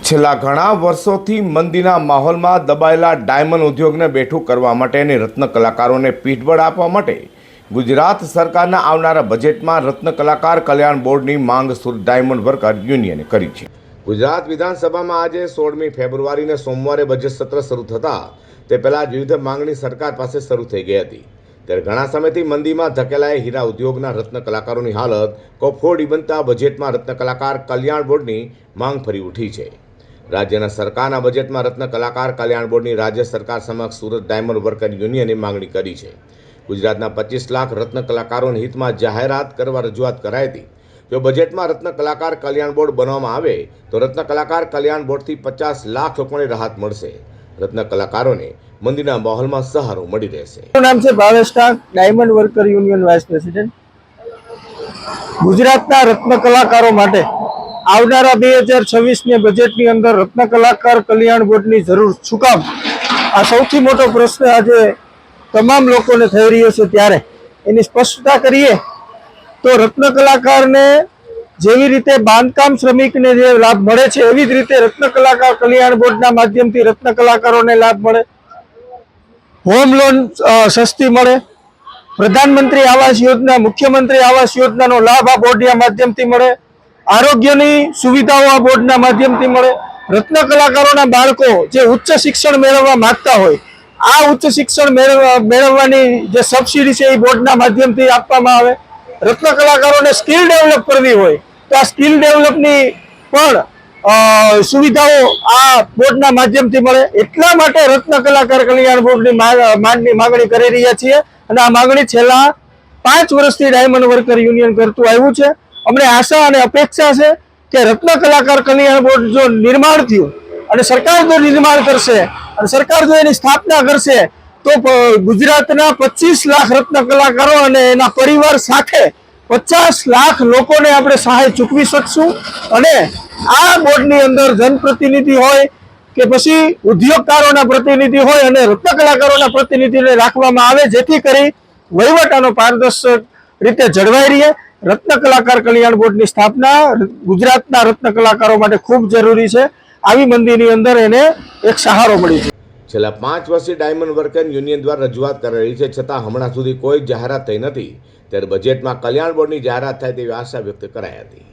છેલ્લા ઘણા વર્ષોથી મંદીના માહોલમાં દબાયેલા ડાયમંડ ઉદ્યોગને બેઠું કરવા માટે અને રત્ન કલાકારોને પીઠબળ આપવા માટે ગુજરાત સરકારના આવનારા બજેટમાં રત્ન કલાકાર કલ્યાણ બોર્ડની માંગ સુરત ડાયમંડ વર્કર યુનિયને કરી છે। ગુજરાત વિધાનસભામાં આજે 16મી ફેબ્રુઆરીને સોમવારે બજેટ સત્ર શરૂ થતાં તે પહેલાં વિવિધ માંગણી સરકાર પાસે શરૂ થઈ ગઈ હતી। ત્યારે ઘણા સમયથી મંદીમાં ધકેલાયેલા હીરા ઉદ્યોગના રત્ન કલાકારોની હાલત કફોડી બનતા બજેટમાં રત્ન કલાકાર કલ્યાણ બોર્ડની માંગ ફરી ઉઠી છે। રાજ્યના સરકારના બજેટમાં રત્ન કલાકાર કલ્યાણ બોર્ડની રાજ્ય સરકાર સમક્ષ સુરત ડાયમંડ વર્કર યુનિયને માંગણી કરી છે। ગુજરાતના 25 લાખ રત્ન કલાકારોના હિતમાં જાહેરાત કરવા રજૂઆત કરાઈ હતી। જો બજેટમાં રત્ન કલાકાર કલ્યાણ બોર્ડ બનાવવામાં આવે તો રત્ન કલાકાર કલ્યાણ બોર્ડથી 50 લાખ લોકોને રાહત મળશે। રત્ન કલાકારોને મંદીના માહોલમાં સહારો મળી રહેશે। મારું નામ છે Bhavesh Tank, diamond worker union vice president. ગુજરાતના રત્ન કલાકારો માટે આવનારા 2026ની બજેટની અંદર રત્ન કલાકાર કલ્યાણ બોર્ડની જરૂર શું કામ, આ સૌથી મોટો પ્રશ્ન આજે તમામ લોકોને થઈ રહ્યો છે। ત્યારે એની સ્પષ્ટતા કરીએ તો રત્ન કલાકારને જેવી રીતે બાંધકામ શ્રમિકને જે લાભ મળે છે એવી જ રીતે રત્ન કલાકાર કલ્યાણ બોર્ડના માધ્યમથી રત્ન કલાકારોને લાભ મળે, હોમ લોન સસ્તી મળે, પ્રધાનમંત્રી આવાસ યોજના, મુખ્યમંત્રી આવાસ યોજનાનો લાભ આ બોર્ડના માધ્યમથી મળે, આરોગ્યની સુવિધાઓ આ બોર્ડના માધ્યમથી મળે। રત્ન કલાકારોના બાળકો જે ઉચ્ચ શિક્ષણ મેળવવા માંગતા હોય આ ઉચ્ચ શિક્ષણ મેળવવાની જે સબસિડી છે એ બોર્ડના માધ્યમથી આપવામાં આવે। રત્ન કલાકારોને સ્કિલ ડેવલપ કરવી હોય તો આ સ્કિલ ડેવલપની પણ સુવિધાઓ આ બોર્ડના માધ્યમથી મળે। એટલા માટે રત્ન કલાકાર કલ્યાણ બોર્ડની માગણી કરી રહ્યા છીએ અને આ માગણી છેલ્લા 5 વર્ષથી ડાયમંડ વર્કર યુનિયન કરતું આવ્યું છે। અમને આશા અને અપેક્ષા છે કે રત્ન કલાકાર કલ્યાણ બોર્ડ જો નિર્માણ થયું અને સરકાર જો નિર્માણ કરશે અને સરકાર જો એની સ્થાપના કરશે તો ગુજરાતના 25 લાખ રત્ન કલાકારો અને એના પરિવાર સાથે 50 લાખ લોકોને આપણે સહાય ચૂકવી શકશું। અને આ બોર્ડની અંદર જનપ્રતિનિધિ હોય કે પછી ઉદ્યોગકારોના પ્રતિનિધિ હોય અને રત્ન કલાકારોના પ્રતિનિધિને રાખવામાં આવે જેથી કરી વહીવટાનો પારદર્શક રીતે જળવાઈ રહે। રત્ન કલાકાર કલ્યાણ બોર્ડની સ્થાપના ગુજરાતના રત્ન કલાકારો માટે ખૂબ જરૂરી છે। આવી મંદીની અંદર એને એક સહારો મળી છે। છેલ્લા 5 વર્ષથી ડાયમંડ વર્કર યુનિયન દ્વારા રજૂઆત કરાઈ છે, છતાં હમણાં સુધી કોઈ જાહેરાત થઈ નથી। ત્યારે બજેટમાં કલ્યાણ બોર્ડની જાહેરાત થાય તેવી આશા વ્યક્ત કરાઈ હતી।